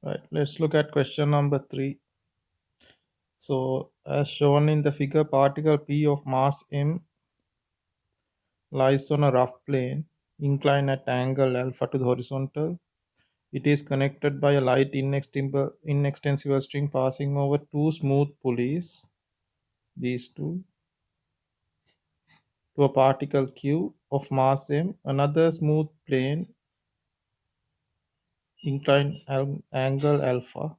Right, let's look at question number 3. So, as shown in the figure, particle P of mass m lies on a rough plane, inclined at angle alpha to the horizontal. It is connected by a light inextensible string passing over two smooth pulleys, these two, to a particle q of mass m, another smooth plane, inclined angle alpha.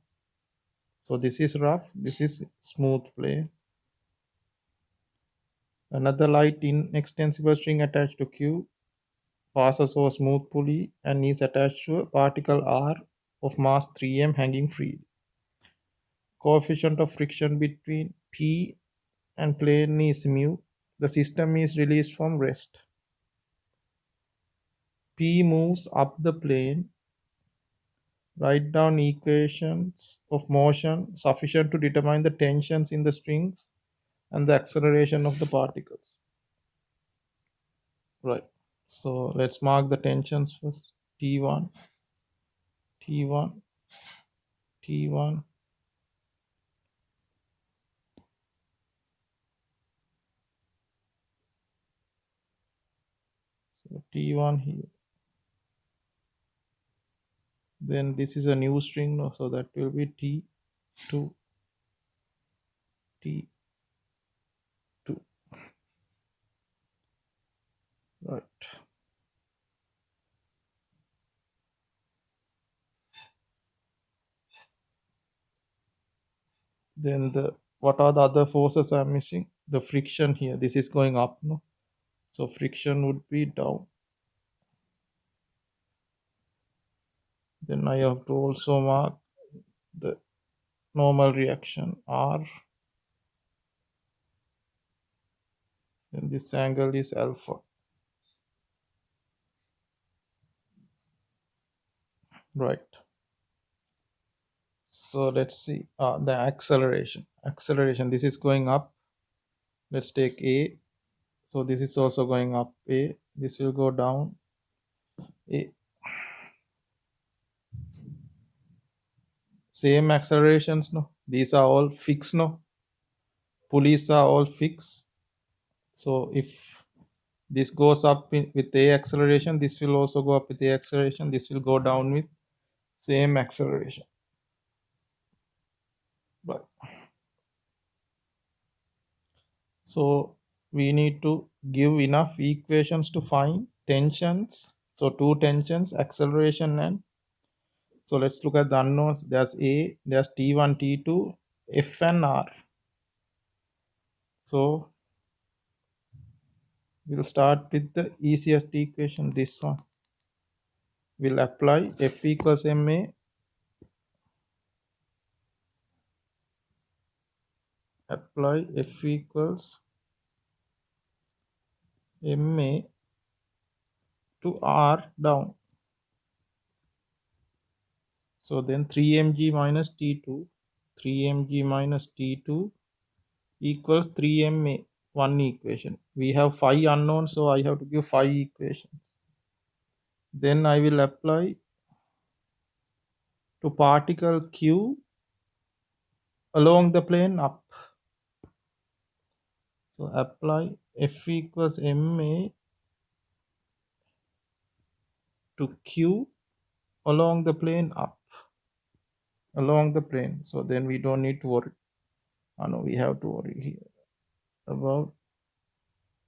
So this is rough, this is smooth plane. Another light inextensible string attached to q passes over smooth pulley and is attached to a particle r of mass 3m hanging free. Coefficient of friction between p and plane is mu. The system is released from rest. P moves up the plane. Write down equations of motion sufficient to determine the tensions in the strings and the acceleration of the particles. Right. So let's mark the tensions first. T1, T1, T1. So T1 here. Then this is a new string, so that will be T2, T2. Right. Then what are the other forces I'm missing? The friction here. This is going up, no? So friction would be down. Then I have to also mark the normal reaction R. Then this angle is alpha. Right. So let's see the acceleration. Acceleration. This is going up. Let's take A. So this is also going up A. This will go down A. Same accelerations, no? These are all fixed, no? Pulleys are all fixed. So if this goes up with A acceleration, this will also go up with A acceleration. This will go down with same acceleration. Right. So we need to give enough equations to find tensions. So two tensions, acceleration, and so let's look at the unknowns. There's A, there's T1, T2, F and R. So we'll start with the easiest equation, this one. We'll apply F equals ma, apply F equals ma to R down. So then 3mg minus T2, 3mg minus T2 equals 3ma, one equation. We have 5 unknowns, so I have to give 5 equations. Then I will apply to particle q along the plane up. So apply F equals ma to q along the plane up, along the plane. So then we don't need to worry. No, we have to worry here about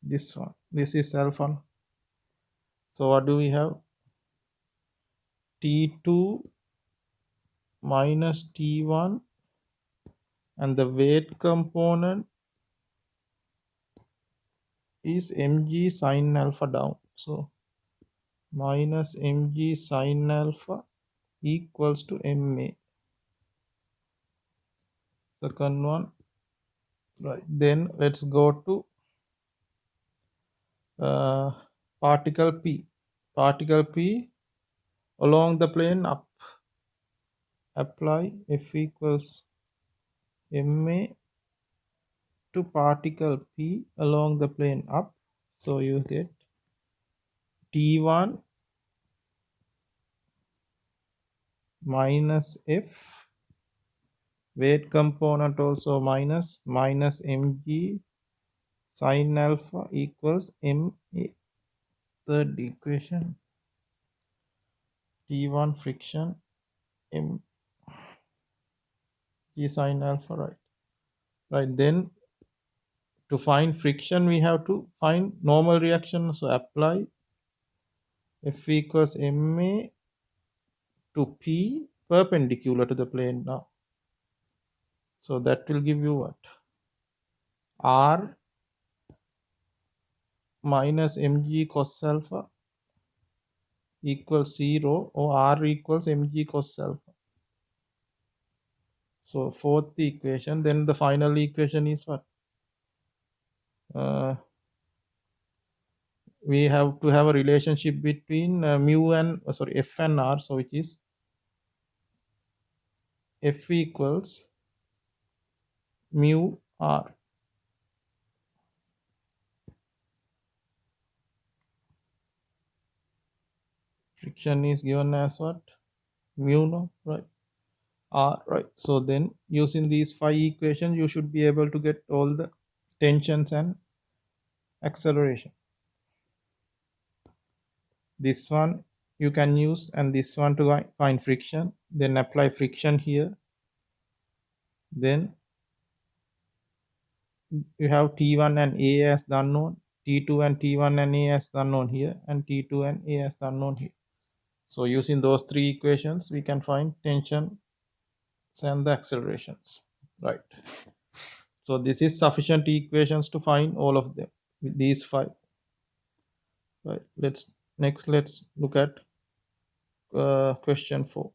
this one. This is alpha. So what do we have? T2 minus T1, and the weight component is mg sine alpha down. So minus mg sine alpha equals to ma. Second one. Right. Then let's go to particle P. Particle P along the plane up. Apply F equals ma to particle P along the plane up. So you get T1 minus F, weight component also minus mg sine alpha equals ma. Third equation, T1 friction mg sine alpha, right? Right, then to find friction, we have to find normal reaction. So apply F equals ma to P perpendicular to the plane now. So that will give you what? R minus mg cos alpha equals 0, or R equals mg cos alpha. So fourth equation, then the final equation is what? We have to have a relationship between mu and F and R, so which is F equals mu R. Friction is given as what? Mu, no, right? R, right? So then using these 5 equations, you should be able to get all the tensions and acceleration. This one you can use, and this one to find friction, then apply friction here. Then you have T1 and A as the unknown, T2 and T1 and A as the unknown here, and T2 and A as the unknown here. So using those 3 equations, we can find tensions and the accelerations, right? So this is sufficient equations to find all of them with these 5. Right. Let's look at question 4.